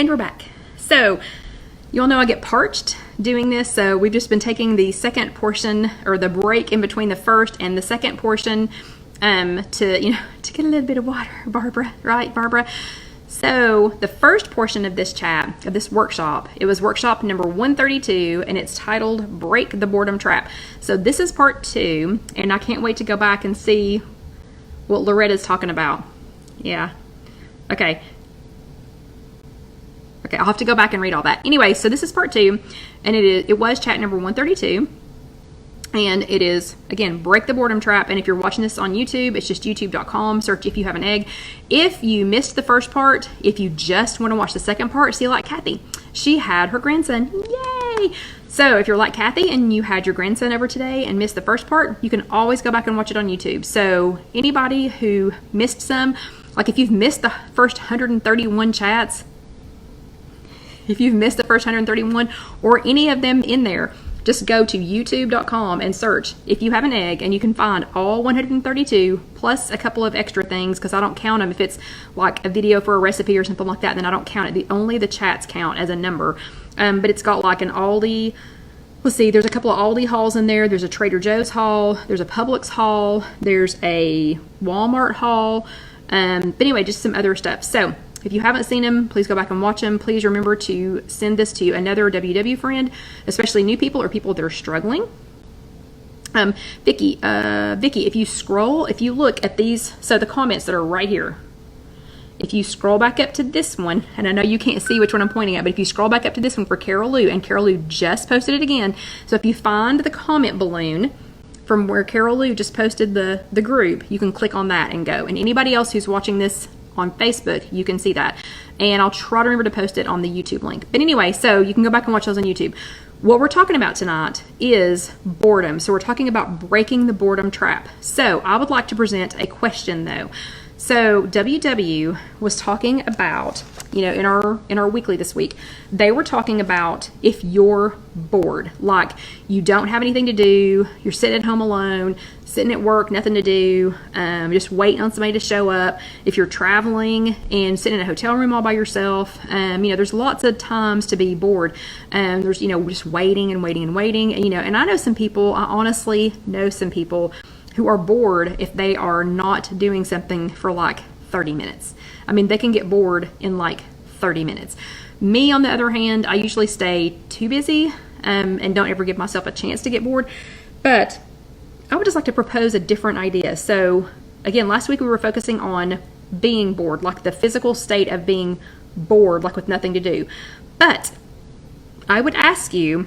And we're back. So you all know I get parched doing this, so we've just been taking the second portion, or the break in between the first and the second portion, to get a little bit of water, Barbara, right, Barbara? So the first portion of this chat, of this workshop, it was workshop number 132, and it's titled Break the Boredom Trap. So this is part 2, and I can't wait to go back and see what Loretta's talking about. Yeah. Okay, I'll have to go back and read all that. Anyway, so this is part 2, and it was chat number 132, and it is, again, Break the Boredom Trap. And if you're watching this on YouTube, it's just youtube.com, search If You Have an Egg. If you missed the first part, if you just want to watch the second part, see, like Kathy, she had her grandson. Yay! So if you're like Kathy and you had your grandson over today and missed the first part, you can always go back and watch it on YouTube. So anybody who missed some, like if you've missed the first 131 chats, if you've missed the first 131 or any of them in there, just go to youtube.com and search If You Have an Egg, and you can find all 132 plus a couple of extra things, because I don't count them. If it's like a video for a recipe or something like that, then I don't count it. Only the chats count as a number. But it's got like an Aldi, let's see, there's a couple of Aldi hauls in there. There's a Trader Joe's haul. There's a Publix haul. There's a Walmart haul. But anyway, just some other stuff. So if you haven't seen them, please go back and watch them. Please remember to send this to another WW friend, especially new people or people that are struggling. Vicky, if you look at these, so the comments that are right here, if you scroll back up to this one, and I know you can't see which one I'm pointing at, but if you scroll back up to this one for Carol Lou, and Carol Lou just posted it again. So if you find the comment balloon from where Carol Lou just posted the group, you can click on that and go. And anybody else who's watching this on Facebook, you can see that. And I'll try to remember to post it on the YouTube link. But anyway, so you can go back and watch those on YouTube. What we're talking about tonight is boredom. So we're talking about breaking the boredom trap. So I would like to present a question though. So WW was talking about, in our weekly this week, they were talking about if you're bored, like you don't have anything to do, you're sitting at home alone, sitting at work, nothing to do, just waiting on somebody to show up. If you're traveling and sitting in a hotel room all by yourself, there's lots of times to be bored. There's, just waiting and waiting and waiting, and I know some people, I honestly know some people who are bored if they are not doing something for like 30 minutes. I mean, they can get bored in like 30 minutes. Me, on the other hand, I usually stay too busy and don't ever give myself a chance to get bored. But I would just like to propose a different idea. So again, last week we were focusing on being bored, like the physical state of being bored, like with nothing to do. But I would ask you,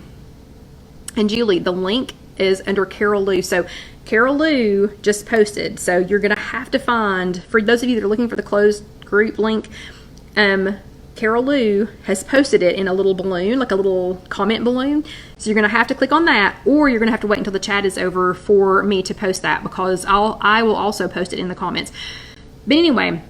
and Julie, the link is under Carol Lou. So Carol Lou just posted. So you're going to have to find, for those of you that are looking for the closed group link, Carol Lou has posted it in a little balloon, like a little comment balloon. So you're going to have to click on that, or you're going to have to wait until the chat is over for me to post that, because I will also post it in the comments. But anyway,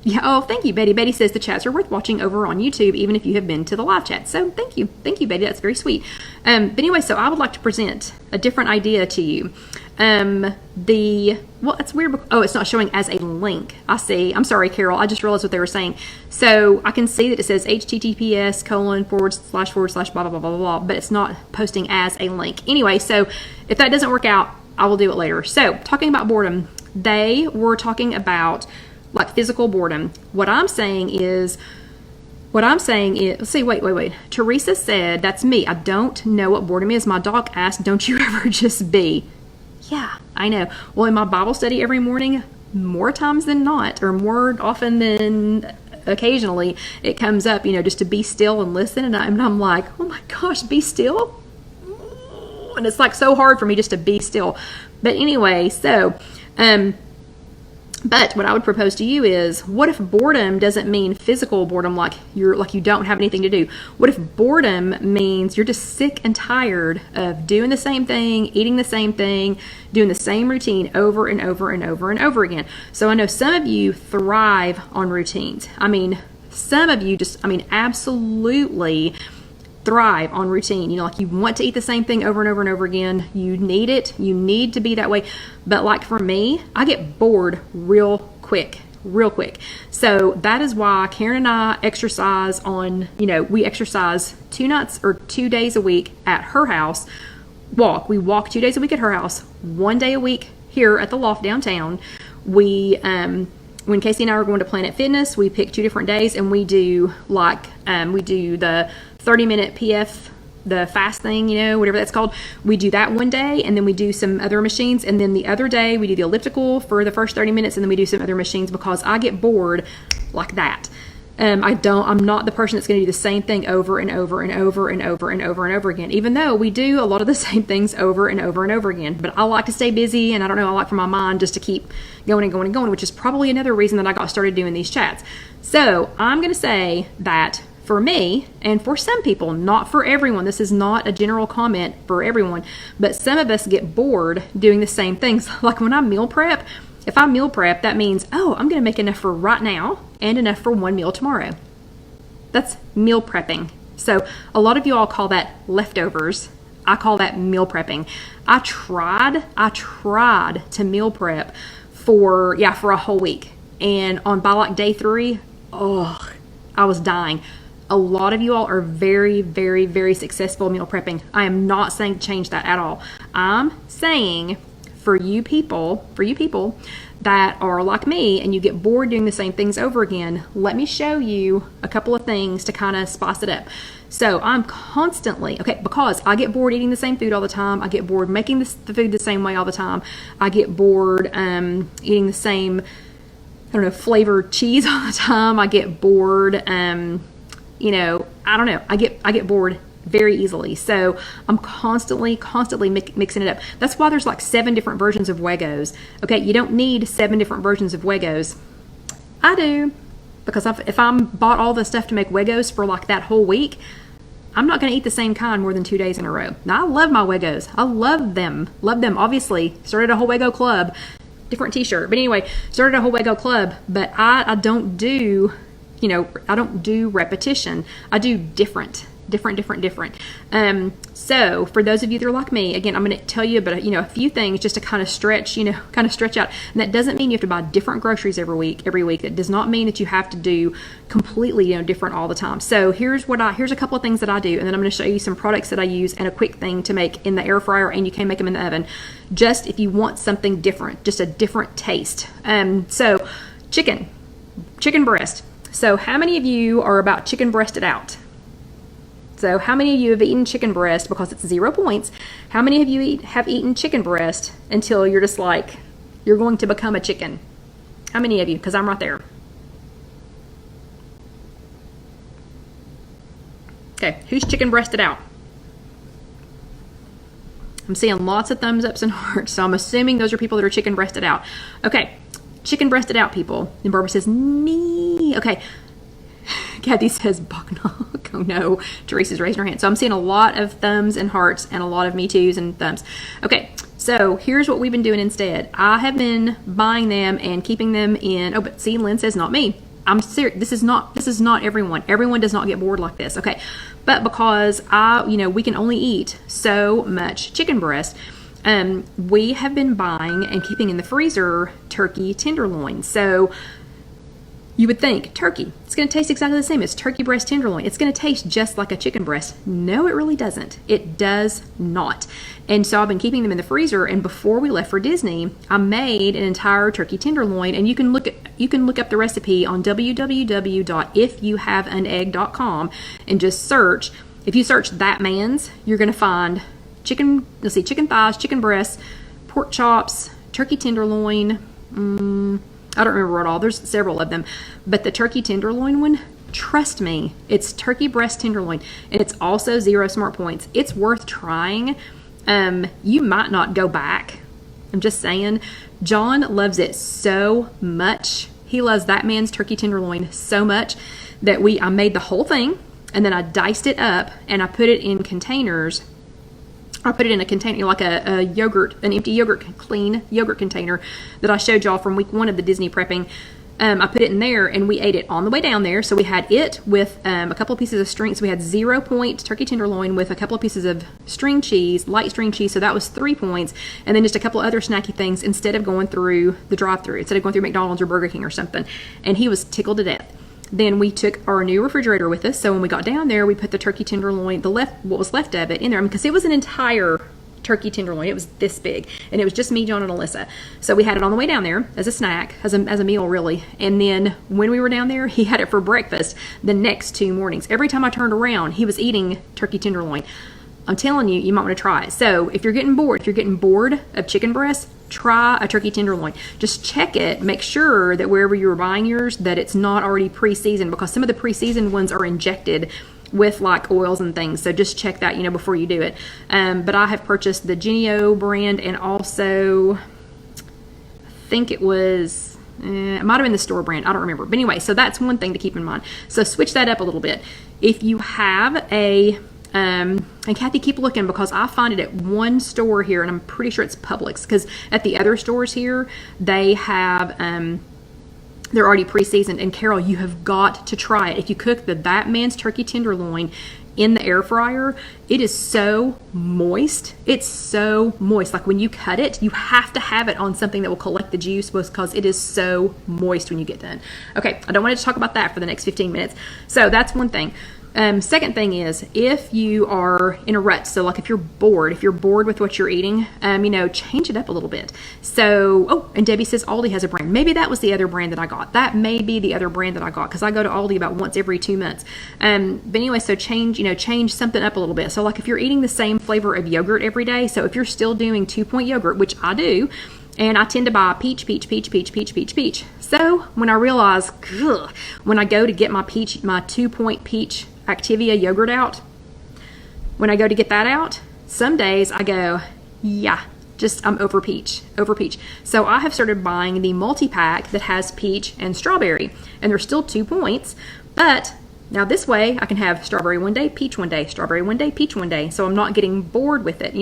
yeah, oh, thank you, Betty. Betty says the chats are worth watching over on YouTube, even if you have been to the live chat. So thank you, Betty. That's very sweet. But anyway, so I would like to present a different idea to you. It's weird. Oh, it's not showing as a link. I see. I'm sorry, Carol. I just realized what they were saying. So I can see that it says https:// blah, blah, blah, blah, blah, but it's not posting as a link. Anyway, so if that doesn't work out, I will do it later. So talking about boredom, they were talking about like physical boredom. What I'm saying is, let's see, wait. Teresa said, that's me. I don't know what boredom is. My dog asked, don't you ever just be? Yeah, I know. Well, in my Bible study every morning, more times than not, or more often than occasionally, it comes up, just to be still and listen. And I'm like, oh my gosh, be still? And it's like so hard for me just to be still. But anyway, so, but what I would propose to you is, what if boredom doesn't mean physical boredom, like you don't have anything to do? What if boredom means you're just sick and tired of doing the same thing, eating the same thing, doing the same routine over and over and over and over again? So I know some of you thrive on routines. I mean, some of you absolutely thrive on routine. Like you want to eat the same thing over and over and over again. You need it. You need to be that way. But like for me, I get bored real quick. real quick. So that is why Karen and I exercise on, we exercise 2 days a week at her house. We walk 2 days a week at her house, 1 day a week here at the loft downtown. When Casey and I are going to Planet Fitness, we pick 2 different days, and we do the 30-minute PF, the fast thing, whatever that's called. We do that one day, and then we do some other machines, and then the other day we do the elliptical for the first 30 minutes, and then we do some other machines because I get bored like that. I'm not the person that's going to do the same thing over and over and over and over and over and over again, even though we do a lot of the same things over and over and over again. But I like to stay busy, and I don't know, I like for my mind just to keep going and going and going, which is probably another reason that I got started doing these chats. So I'm going to say that for me, and for some people, not for everyone, this is not a general comment for everyone, but some of us get bored doing the same things. Like when I meal prep, if I meal prep, that means, I'm going to make enough for right now and enough for one meal tomorrow. That's meal prepping. So a lot of you all call that leftovers. I call that meal prepping. I tried to meal prep for a whole week. And by like day 3, I was dying. A lot of you all are very, very, very successful meal prepping. I am not saying to change that at all. I'm saying for you people that are like me and you get bored doing the same things over again, let me show you a couple of things to kind of spice it up. So I'm constantly, because I get bored eating the same food all the time. I get bored making the food the same way all the time. I get bored eating the same, flavored cheese all the time. I get bored, I get bored very easily. So I'm constantly mixing it up. That's why there's like 7 different versions of Wedges. Okay, you don't need 7 different versions of Wedges. I do, because if I'm bought all the stuff to make Wedges for like that whole week, I'm not going to eat the same kind more than 2 days in a row. Now I love my Wedges. I love them. Obviously, started a whole Wego club, different t-shirt. But anyway, started a whole Wego club, but I don't do, I don't do repetition. I do different. So for those of you that are like me, again, I'm going to tell you about a few things just to kind of stretch out. And that doesn't mean you have to buy different groceries every week. That does not mean that you have to do completely different all the time. So here's a couple of things that I do, and then I'm going to show you some products that I use and a quick thing to make in the air fryer, and you can make them in the oven. Just if you want something different, just a different taste. So chicken breast. So how many of you are about chicken breasted out? So how many of you have eaten chicken breast, because it's 0 points, how many of you have eaten chicken breast until you're just like, you're going to become a chicken? How many of you? Because I'm right there. Okay, who's chicken breasted out? I'm seeing lots of thumbs ups and hearts, so I'm assuming those are people that are chicken breasted out. Okay, chicken breasted out people. And Barbara says, me. Okay. Kathy says, Bachnock. Oh no. Teresa's raising her hand. So I'm seeing a lot of thumbs and hearts and a lot of me too's and thumbs. Okay, so here's what we've been doing instead. I have been buying them and keeping them in. Oh, but see, Lynn says, not me. I'm serious. This is not everyone. Everyone does not get bored like this. Okay, but because we can only eat so much chicken breast, we have been buying and keeping in the freezer turkey tenderloin. So you would think turkey, it's going to taste exactly the same as turkey breast tenderloin. It's going to taste just like a chicken breast. No, it really doesn't. It does not. And so I've been keeping them in the freezer, and before we left for Disney, I made an entire turkey tenderloin, and you can look up the recipe on www.IfYouHaveAnEgg.com and just search. If you search that man's, you're going to find chicken thighs, chicken breasts, pork chops, turkey tenderloin, I don't remember what all. There's several of them. But the turkey tenderloin one, trust me, it's turkey breast tenderloin. And it's also 0 smart points. It's worth trying. You might not go back. I'm just saying. John loves it so much. He loves that man's turkey tenderloin so much that I made the whole thing. And then I diced it up and I put it in containers. I put it in a container, like a yogurt, an empty yogurt, clean yogurt container that I showed y'all from week 1 of the Disney prepping. I put it in there and we ate it on the way down there. So we had it with a couple of pieces of string. So we had 0 point turkey tenderloin with a couple of pieces of string cheese, light string cheese. So that was 3 points. And then just a couple of other snacky things instead of going through the drive-thru, instead of going through McDonald's or Burger King or something. And he was tickled to death. Then we took our new refrigerator with us. So when we got down there, we put the turkey tenderloin, what was left of it in there, because it was an entire turkey tenderloin. It was this big, and it was just me, John, and Alyssa. So we had it on the way down there as a snack, as a meal, really. And then when we were down there, he had it for breakfast the next 2 mornings. Every time I turned around, he was eating turkey tenderloin. I'm telling you, you might want to try it. So if you're getting bored of chicken breast, try a turkey tenderloin. Just check it. Make sure that wherever you were buying yours, that it's not already pre-seasoned, because some of the pre-seasoned ones are injected with like oils and things. So just check that, before you do it. But I have purchased the Genio brand, and also I think it was, it might have been the store brand. I don't remember. But anyway, so that's one thing to keep in mind. So switch that up a little bit. If you have a, and Kathy, keep looking, because I find it at one store here, and I'm pretty sure it's Publix, because at the other stores here, they have, they're already pre-seasoned. And Carol, you have got to try it. If you cook That Man's turkey tenderloin in the air fryer, it is so moist. It's so moist. Like when you cut it, you have to have it on something that will collect the juice, because it is so moist when you get done. Okay, I don't want to talk about that for the next 15 minutes. So that's one thing. Second thing is, if you are in a rut, so like if you're bored with what you're eating, change it up a little bit. So, and Debbie says Aldi has a brand. Maybe that was the other brand that I got. That may be the other brand that I got, because I go to Aldi about once every 2 months. But anyway, so change something up a little bit. So like if you're eating the same flavor of yogurt every day, so if you're still doing 2-point yogurt, which I do, and I tend to buy peach. So when I realize, when I go to get my 2-point peach Activia yogurt out, when I go to get that out, some days I go, I'm over peach. So I have started buying the multi-pack that has peach and strawberry, and they're still 2 points, but now this way I can have strawberry one day, peach one day, strawberry one day, peach one day, so I'm not getting bored with it,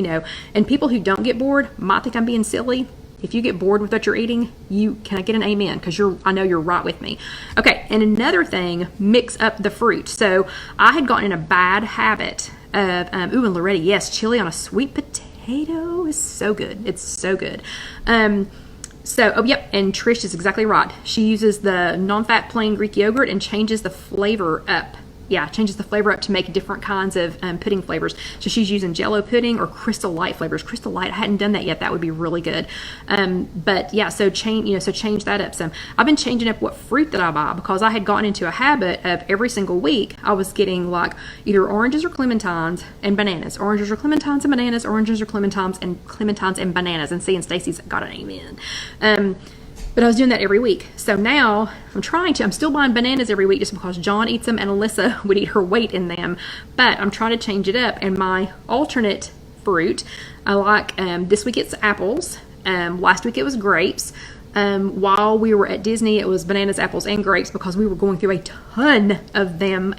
And people who don't get bored might think I'm being silly. If you get bored with what you're eating, can I get an amen? Because I know you're right with me. Okay, and another thing, mix up the fruit. So I had gotten in a bad habit of, and Loretta, yes, chili on a sweet potato is so good. It's so good. And Trish is exactly right. She uses the non-fat plain Greek yogurt and changes the flavor up. Changes the flavor up to make different kinds of pudding flavors. So she's using Jello pudding or Crystal Light flavors. Crystal Light, I hadn't done that yet. That would be really good. So change that up some. I've been changing up what fruit that I buy, because I had gotten into a habit of every single week I was getting like either oranges or clementines and bananas. Oranges or clementines and bananas. Oranges or clementines and bananas. And seeing Stacy's got an amen. But I was doing that every week. So now I'm still buying bananas every week just because John eats them and Alyssa would eat her weight in them. But I'm trying to change it up. And my alternate fruit, I like, this week it's apples. Last week it was grapes. While we were at Disney, it was bananas, apples, and grapes, because we were going through a ton of them,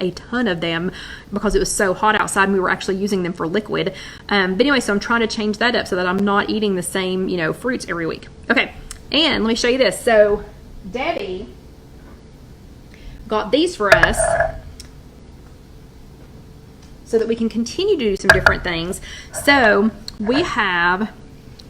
because it was so hot outside and we were actually using them for liquid. But anyway, so I'm trying to change that up so that I'm not eating the same, fruits every week. Okay. And let me show you this. So Debbie got these for us so that we can continue to do some different things. So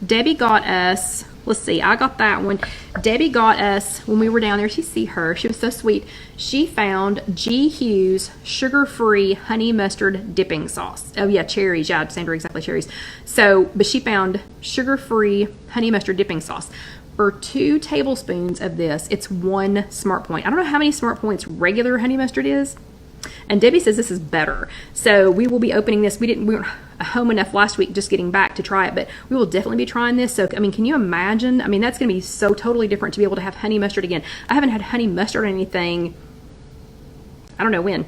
Debbie got us, let's see, I got that one. Debbie got us, when we were down there, she was so sweet. She found G. Hughes sugar-free honey mustard dipping sauce. Oh yeah, cherries. Yeah, Sandra, exactly, cherries. But she found sugar-free honey mustard dipping sauce. For 2 tablespoons of this, it's 1 Smart Point. I don't know how many Smart Points regular honey mustard is. And Debbie says this is better. So we will be opening this. We weren't home enough last week just getting back to try it, but we will definitely be trying this. So, can you imagine? That's going to be so totally different to be able to have honey mustard again. I haven't had honey mustard or anything. I don't know when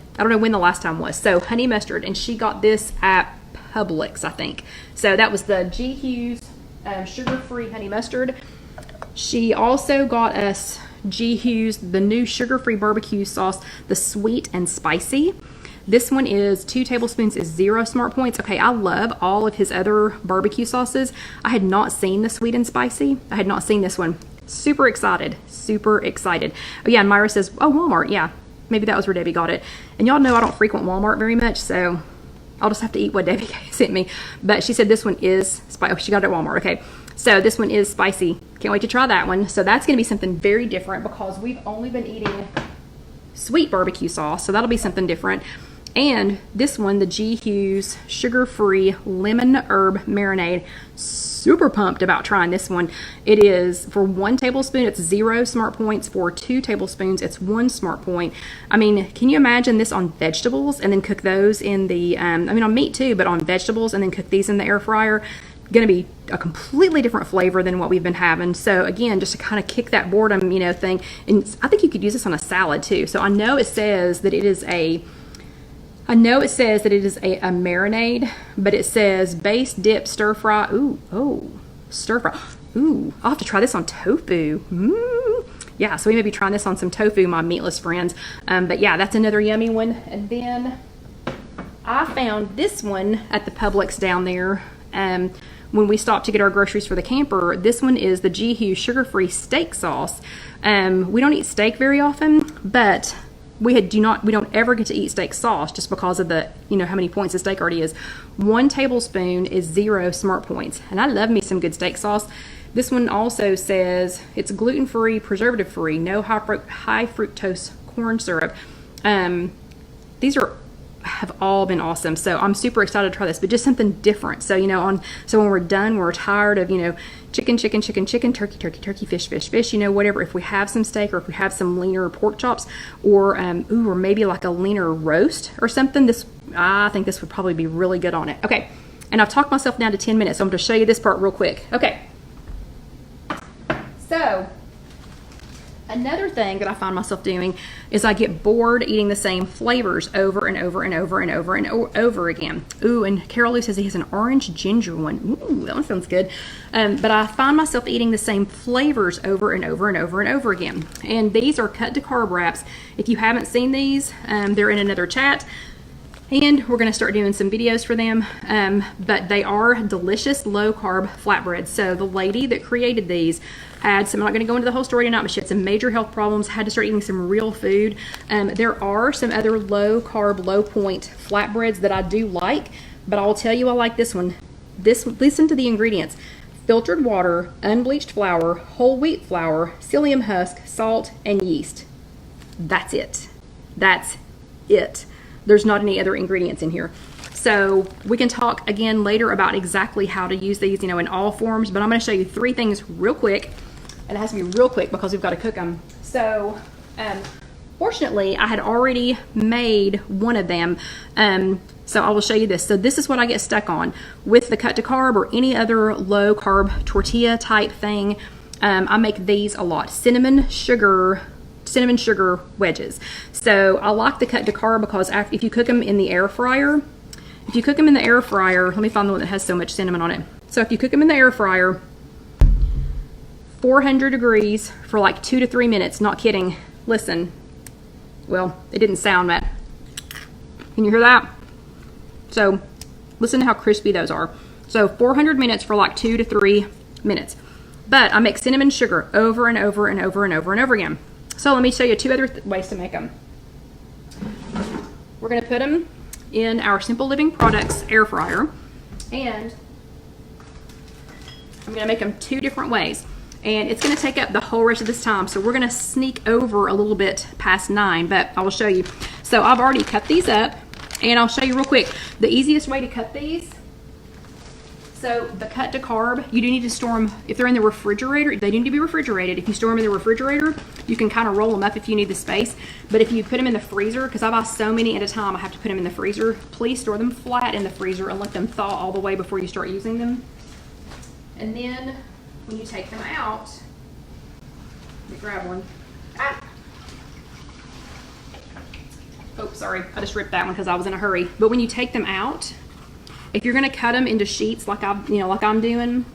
the last time was. So honey mustard, and she got this at Publix, I think. So that was the G. Hughes sugar-free honey mustard. She also got us G. Hughes, the new sugar-free barbecue sauce, the sweet and spicy. This one is 2 tablespoons is 0 Smart Points. Okay, I love all of his other barbecue sauces. I had not seen the sweet and spicy. I had not seen this one. Super excited. Super excited. Oh yeah, and Myra says, oh, Walmart. Yeah, maybe that was where Debbie got it. And y'all know I don't frequent Walmart very much, so I'll just have to eat what Debbie sent me. But she said this one is spicy. Oh, she got it at Walmart. Okay. So this one is spicy. Can't wait to try that one. So that's going to be something very different because we've only been eating sweet barbecue sauce. So that'll be something different. And this one, the G. Hughes sugar-free lemon herb marinade. Super pumped about trying this one. It is, for 1 tablespoon, it's 0 smart points. For 2 tablespoons, it's 1 smart point. I mean, can you imagine this on vegetables and then cook those in the, I mean on meat too, but on vegetables and then cook these in the air fryer? Going to be a completely different flavor than what we've been having. So again, just to kind of kick that boredom, you know, thing. And I think you could use this on a salad too. So I know it says that it is a marinade, but it says base, dip, stir fry. Ooh, oh, stir fry. Ooh, I'll have to try this on tofu. Yeah, so we may be trying this on some tofu, my meatless friends. But yeah, that's another yummy one. And then I found this one at the Publix down there. When we stopped to get our groceries for the camper. This one is the G. Hughes sugar-free steak sauce. We don't eat steak very often, but we don't ever get to eat steak sauce just because of the, you know, how many points the steak already is. 1 tablespoon is 0 smart points, and I love me some good steak sauce. This one also says it's gluten-free, preservative-free, no high fructose corn syrup. These have all been awesome, so I'm super excited to try this, but just something different. So, you know, so when we're done, we're tired of, you know, chicken, turkey, fish, you know, whatever. If we have some steak, or if we have some leaner pork chops, or or maybe like a leaner roast or something, I think this would probably be really good on it. Okay, and I've talked myself down to 10 minutes, so I'm going to show you this part real quick. Okay, so another thing that I find myself doing is I get bored eating the same flavors over and over and over and over and over again. Ooh, and Carol Lou says he has an orange ginger one. Ooh, that one sounds good. But I find myself eating the same flavors over and over and over and over again. And these are cut to carb wraps. If you haven't seen these, they're in another chat. And we're going to start doing some videos for them. But they are delicious low-carb flatbreads. So the lady that created these had some, I'm not going to go into the whole story tonight, but she had some major health problems, had to start eating some real food. There are some other low-carb, low-point flatbreads that I do like, but I'll tell you I like this one. Listen to the ingredients. Filtered water, unbleached flour, whole wheat flour, psyllium husk, salt, and yeast. That's it. That's it. There's not any other ingredients in here. So we can talk again later about exactly how to use these, you know, in all forms, but I'm going to show you 3 things real quick, and it has to be real quick because we've got to cook them. So fortunately I had already made one of them, so I will show you this. So this is what I get stuck on with the cut to carb or any other low carb tortilla type thing. I make these a lot. Cinnamon sugar wedges. So I like the cut to carb because if you cook them in the air fryer, let me find the one that has so much cinnamon on it. So if you cook them in the air fryer, 400 degrees for like 2 to 3 minutes, not kidding. Listen, well, it didn't sound that. Can you hear that? So listen to how crispy those are. So 400 minutes for like 2 to 3 minutes. But I make cinnamon sugar over and over and over and over and over again. So let me show you 2 other ways to make them. We're going to put them in our Simple Living Products air fryer, and I'm going to make them 2 different ways, and it's going to take up the whole rest of this time, so we're going to sneak over a little bit past 9, but I will show you. So I've already cut these up, and I'll show you real quick the easiest way to cut these. So the cut to carb, you do need to store them, if they're in the refrigerator, they need to be refrigerated. If you store them in the refrigerator, you can kind of roll them up if you need the space. But if you put them in the freezer, because I buy so many at a time, I have to put them in the freezer, please store them flat in the freezer and let them thaw all the way before you start using them. And then when you take them out, let me grab one. Ah. Oh, sorry, I just ripped that one because I was in a hurry. But when you take them out, if you're going to cut them into sheets like I'm doing,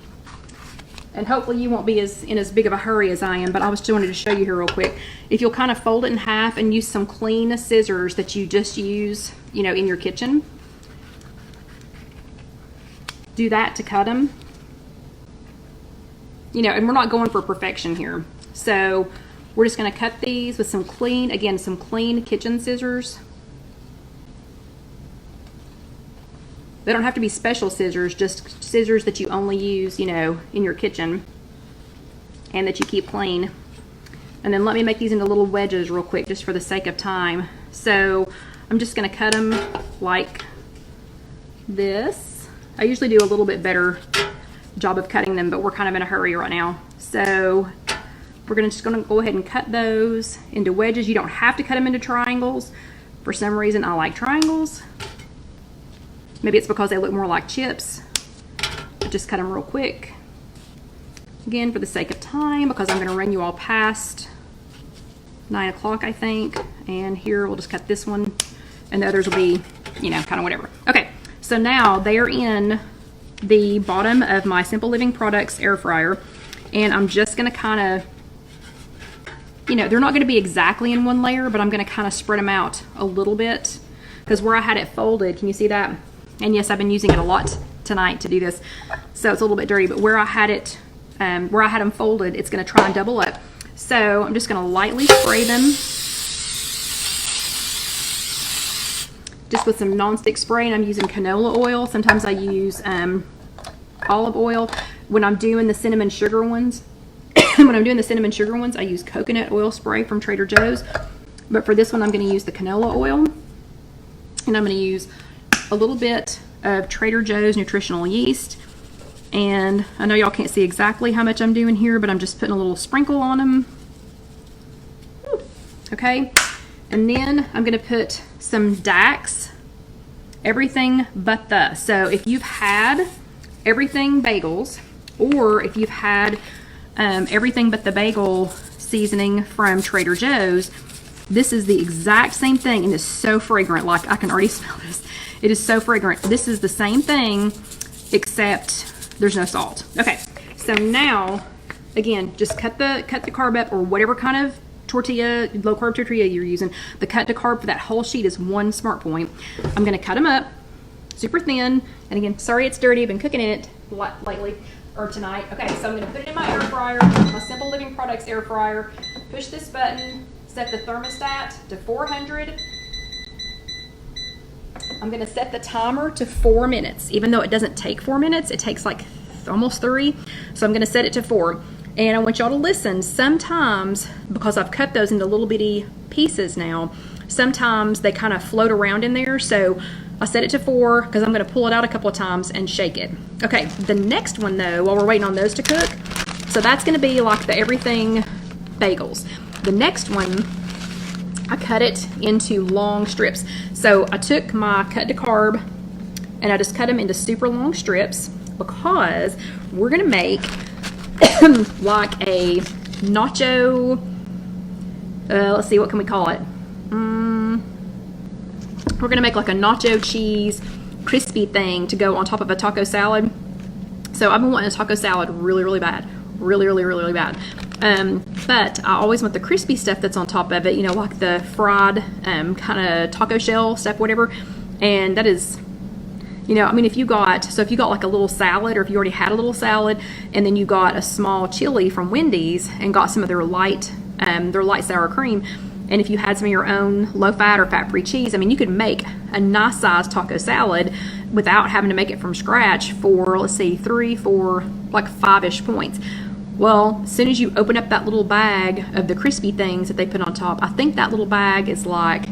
and hopefully you won't be in as big of a hurry as I am, but I was just wanted to show you here real quick. If you'll kind of fold it in half and use some clean scissors that you just use, you know, in your kitchen, do that to cut them. you know, and we're not going for perfection here. So we're just going to cut these with some clean, again, some clean kitchen scissors. They don't have to be special scissors, just scissors that you only use, you know, in your kitchen and that you keep clean. And then let me make these into little wedges real quick just for the sake of time. So I'm just going to cut them like this. I usually do a little bit better job of cutting them, but we're kind of in a hurry right now. So we're just going to go ahead and cut those into wedges. You don't have to cut them into triangles. For some reason, I like triangles. Maybe it's because they look more like chips. But just cut them real quick. Again, for the sake of time, because I'm going to run you all past 9 o'clock, I think. And here, we'll just cut this one. And the others will be, you know, kind of whatever. Okay, so now they are in the bottom of my Simple Living Products air fryer. And I'm just going to kind of, you know, they're not going to be exactly in one layer, but I'm going to kind of spread them out a little bit. Because where I had it folded, can you see that? And yes, I've been using it a lot tonight to do this, so it's a little bit dirty, but where I had it, where I had them folded, it's going to try and double up. So I'm just going to lightly spray them just with some nonstick spray, and I'm using canola oil. Sometimes I use olive oil. When I'm doing the cinnamon sugar ones, I use coconut oil spray from Trader Joe's. But for this one, I'm going to use the canola oil, and I'm going to use a little bit of Trader Joe's nutritional yeast. And I know y'all can't see exactly how much I'm doing here, but I'm just putting a little sprinkle on them. Okay, and then I'm going to put some Dax, everything but the. So if you've had everything bagels, or if you've had everything but the bagel seasoning from Trader Joe's, this is the exact same thing, and it's so fragrant. Like, I can already smell this. It is so fragrant. This is the same thing, except there's no salt. Okay, so now, again, just cut the carb up, or whatever kind of tortilla, low carb tortilla you're using. The cut to carb for that whole sheet is 1 smart point. I'm gonna cut them up super thin. And again, sorry it's dirty. I've been cooking in it lately, or tonight. Okay, so I'm gonna put it in my air fryer, my Simple Living Products air fryer. Push this button, set the thermostat to 400. I'm gonna set the timer to 4 minutes. Even though it doesn't take 4 minutes, it takes like almost 3. So I'm gonna set it to 4. And I want y'all to listen. Sometimes, because I've cut those into little bitty pieces now, sometimes they kind of float around in there. So I set it to 4 because I'm gonna pull it out a couple of times and shake it. Okay, the next one though, while we're waiting on those to cook, so that's gonna be like the everything bagels. The next one, I cut it into long strips. So I took my cut to carb and I just cut them into super long strips, because we're gonna make like a nacho, let's see, what can we call it? We're gonna make like a nacho cheese crispy thing to go on top of a taco salad. So I've been wanting a taco salad really bad. Really bad. But I always want the crispy stuff that's on top of it, you know, like the fried kind of taco shell stuff, whatever. And that is, you know, I mean, if you got like a little salad, or if you already had a little salad, and then you got a small chili from Wendy's and got some of their light sour cream, and if you had some of your own low-fat or fat-free cheese, I mean, you could make a nice sized taco salad without having to make it from scratch for, let's see, 3, 4, like 5-ish points. Well, as soon as you open up that little bag of the crispy things that they put on top, I think that little bag is like,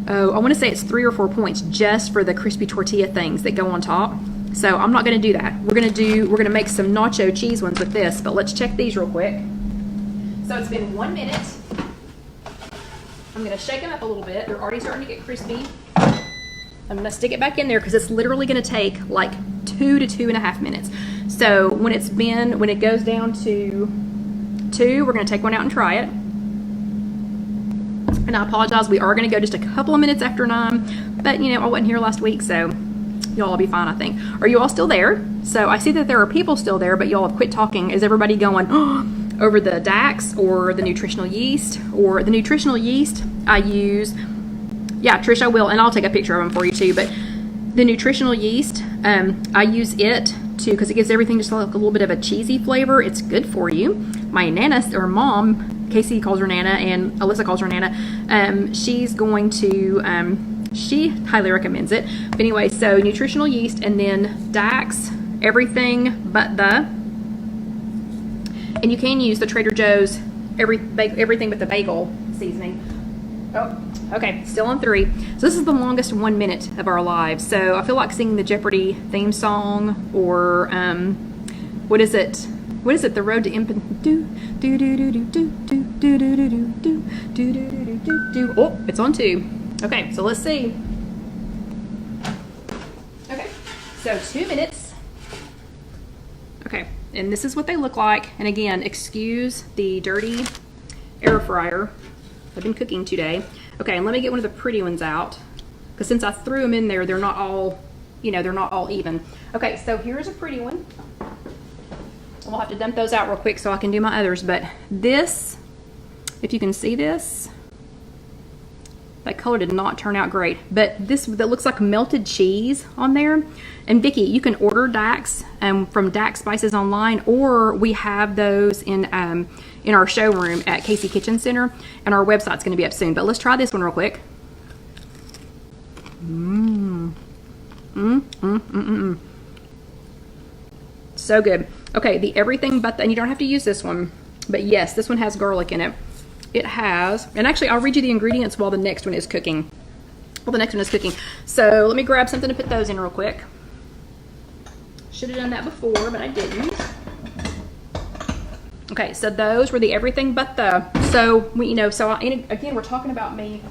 oh, I want to say it's 3 or 4 points just for the crispy tortilla things that go on top. So I'm not going to do that. We're going to make some nacho cheese ones with this, but let's check these real quick. So it's been 1 minute. I'm going to shake them up a little bit. They're already starting to get crispy. I'm going to stick it back in there because it's literally going to take like 2 to 2.5 minutes. So when it goes down to 2, we're going to take one out and try it. And I apologize, we are going to go just a couple of minutes after 9, but you know, I wasn't here last week, so y'all will be fine, I think. Are you all still there? So I see that there are people still there, but y'all have quit talking. Is everybody going over the Dax or the nutritional yeast? Or the nutritional yeast I use, yeah, Trish, I will, and I'll take a picture of them for you too, but the nutritional yeast, I use it to, because it gives everything just like a little bit of a cheesy flavor. It's good for you. My Nana, or mom, Casey calls her Nana and Alyssa calls her Nana, she's going to, she highly recommends it. But anyway, so nutritional yeast, and then Dax, everything but the, and you can use the Trader Joe's everything but the bagel seasoning. Oh, okay, still on 3. So this is the longest 1 minute of our lives. So I feel like singing the Jeopardy theme song, or what is it? What is it? The Road to Infinite. Do do do do do do do do do do do do do do do. Oh, it's on 2. Okay, so let's see. Okay, so 2 minutes. Okay, and this is what they look like. And again, excuse the dirty air fryer. I've been cooking today. Okay, and let me get one of the pretty ones out, because since I threw them in there, they're not all, you know, they're not all even. Okay, so here's a pretty one. We'll have to dump those out real quick so I can do my others. But this, if you can see this, that color did not turn out great. But this, that looks like melted cheese on there. And Vicki, you can order Dax from Dax Spices online, or we have those in our showroom at Casey Kitchen Center, and our website's going to be up soon. But let's try this one real quick. So good. Okay, the everything but the, and you don't have to use this one, but yes, this one has garlic in it. It has, and actually I'll read you the ingredients while the next one is cooking. So let me grab something to put those in real quick. Should have done that before, but I didn't. Okay, so those were the everything but the, so we, you know, so again, we're talking about me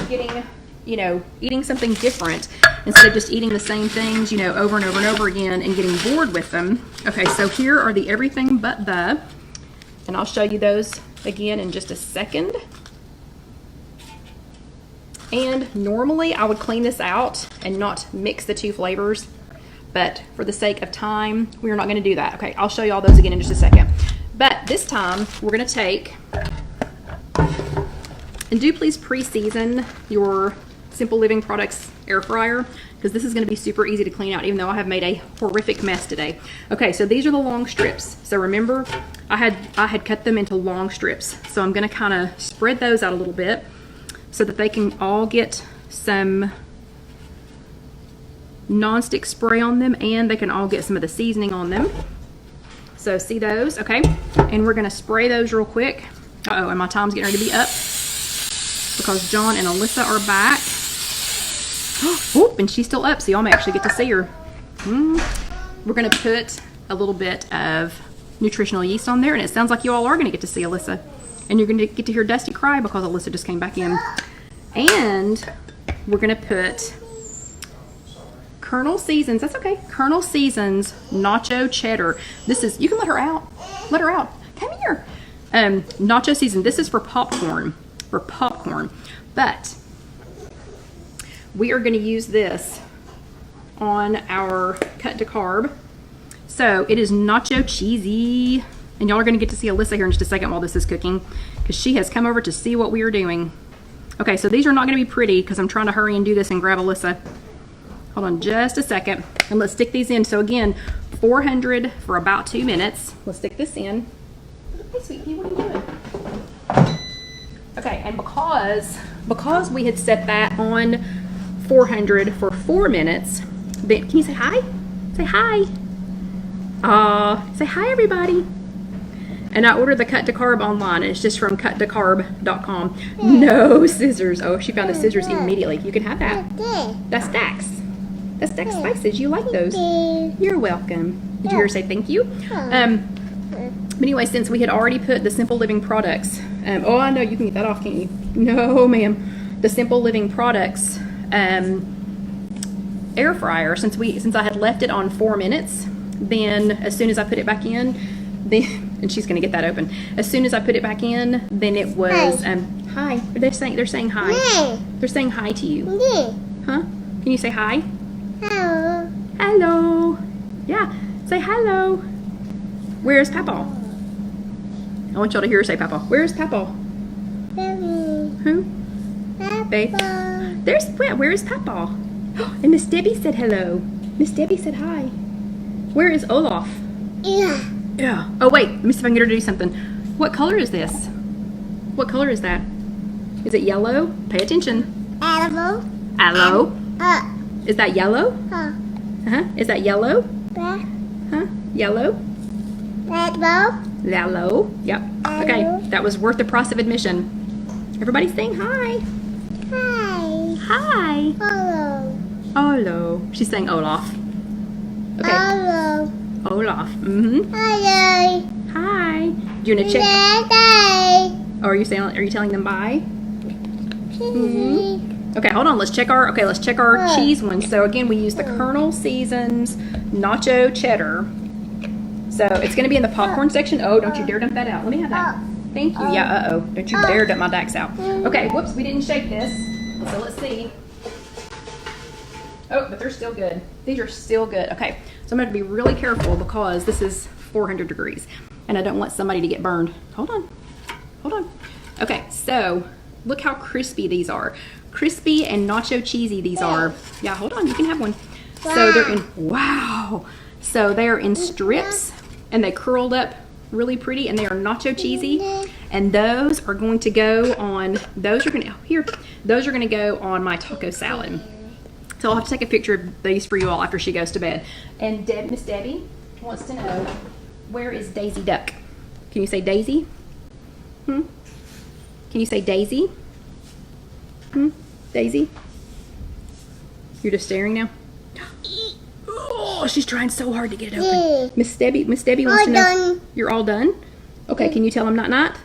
getting, you know, eating something different instead of just eating the same things, you know, over and over and over again and getting bored with them. Okay, so here are the everything but the, and I'll show you those again in just a second. And normally I would clean this out and not mix the 2 flavors, but for the sake of time, we're not going to do that. Okay, I'll show you all those again in just a second. But this time we're going to take, and do please pre-season your Simple Living Products air fryer, because this is going to be super easy to clean out, even though I have made a horrific mess today. Okay, so these are the long strips. So remember, I had cut them into long strips. So I'm going to kind of spread those out a little bit so that they can all get some non-stick spray on them, and they can all get some of the seasoning on them. So see those? Okay, and we're going to spray those real quick. Uh-oh, and my time's getting ready to be up because John and Alyssa are back. Oh, and she's still up, so y'all may actually get to see her. We're going to put a little bit of nutritional yeast on there, and it sounds like you all are going to get to see Alyssa. And you're going to get to hear Dusty cry because Alyssa just came back in. And we're going to put Colonel Seasons, that's okay, Colonel Seasons Nacho Cheddar. This is, you can let her out. Let her out. Come here. Nacho Season, this is for popcorn. But we are going to use this on our cut to carb. So it is nacho cheesy. And y'all are going to get to see Alyssa here in just a second while this is cooking, because she has come over to see what we are doing. Okay, so these are not going to be pretty because I'm trying to hurry and do this and grab Alyssa. Hold on just a second. And let's stick these in. So again, 400 for about 2 minutes. Let's stick this in. Hey, sweetie, what are you doing? Okay, and because we had set that on 400 for 4 minutes, then, can you say hi? Say hi. Say hi, everybody. And I ordered the Cut to Carb online, and it's just from cuttocarb.com. No scissors. Oh, she found the scissors immediately. You can have that. That's Dax. That's Dax Spices. You like those? You're welcome. Did you hear her say thank you? But anyway, since we had already put the Simple Living Products, oh, I know you can get that off, can't you? No, ma'am. The Simple Living Products air fryer, since I had left it on 4 minutes, then as soon as I put it back in, and she's gonna get that open. As soon as I put it back in, then it was hi. They're saying hi. Hi. They're saying hi to you. Huh? Can you say hi? Hello. Hello. Yeah. Say hello. Where's Papa? I want y'all to hear her say Papa. Where's Papa? Baby. Who? Babe. Where is Papa? And Miss Debbie said hello. Miss Debbie said hi. Where is Olaf? Yeah. Yeah. Oh, wait. Let me see if I can get her to do something. What color is this? What color is that? Is it yellow? Pay attention. Animal. Aloe. Is that yellow? Uh, Is that yellow? black. Yellow? Animal. Yellow. Yep. Okay. That was worth the price of admission. Everybody's saying hi. Hi. Hi. Hello. Hello. She's saying Olaf. Okay. Hello. Olaf. Mm-hmm. Hello. Hi. Do you want to check? Daddy. Oh, are you telling them bye? Okay, hold on. Let's check our cheese ones. So again, we use the Colonel Seasons Nacho Cheddar. So it's going to be in the popcorn section. Oh, don't you dare dump that out. Let me have that. Thank you. Yeah, don't you dare dump my Dax out. Okay, whoops, we didn't shake this. So let's see. Oh, but they're still good. These are still good. Okay, so I'm going to be really careful because this is 400 degrees and I don't want somebody to get burned. Hold on. Okay, so look how crispy these are. Crispy and nacho cheesy these are. Yeah, hold on, you can have one. So they're in, wow. So they are in strips and they curled up really pretty and they are nacho cheesy. And those are going to go on, those are going to go on my taco salad. So I'll have to take a picture of these for you all after she goes to bed. And Miss Debbie wants to know, where is Daisy Duck? Can you say Daisy? Can you say Daisy? Daisy? You're just staring now? Oh, she's trying so hard to get it open. Miss Debbie wants to know. Done. You're all done? Okay, can you tell them not?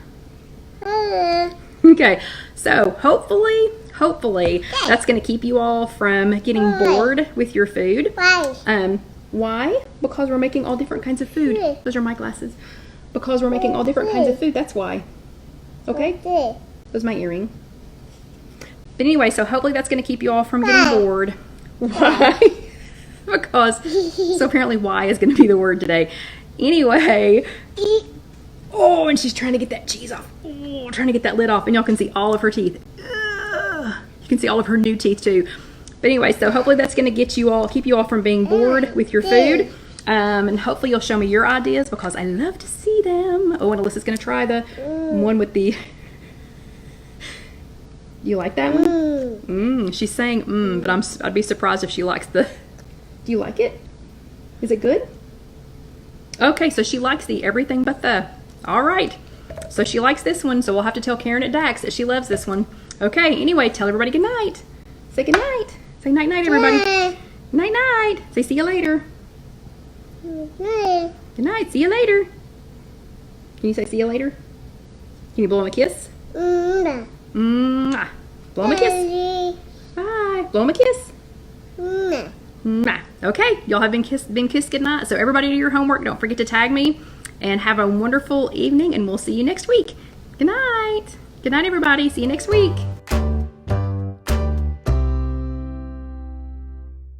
Hello. Okay, so hopefully that's going to keep you all from getting bored with your food. Why? Why? Because we're making all different kinds of food. Those are my glasses. Because we're making all different kinds of food, that's why. Okay? That was my earring. But anyway, so hopefully that's going to keep you all from getting bored. Why? Because, so apparently why is going to be the word today. Anyway. Oh, and she's trying to get that cheese off. Oh, trying to get that lid off. And y'all can see all of her teeth. Ugh. You can see all of her new teeth too. But anyway, so hopefully that's going to keep you all from being bored with your food. And hopefully you'll show me your ideas because I love to see them. Oh, and Alyssa's going to try the one with the... You like that one? She's saying but I'd be surprised if she likes the... Do you like it? Is it good? Okay, so she likes the everything but the... All right. So she likes this one, so we'll have to tell Karen at Dax that she loves this one. Okay, anyway, tell everybody good night. Say good night. Say night-night, everybody. Night-night. Say see you later. Good night. See you later. Can you say see you later? Can you blow him a kiss? Blow him a kiss. Bye. Blow him a kiss. Okay, y'all have been kissed goodnight. So everybody do your homework. Don't forget to tag me. And have a wonderful evening. And we'll see you next week. Good night. Good night, everybody. See you next week.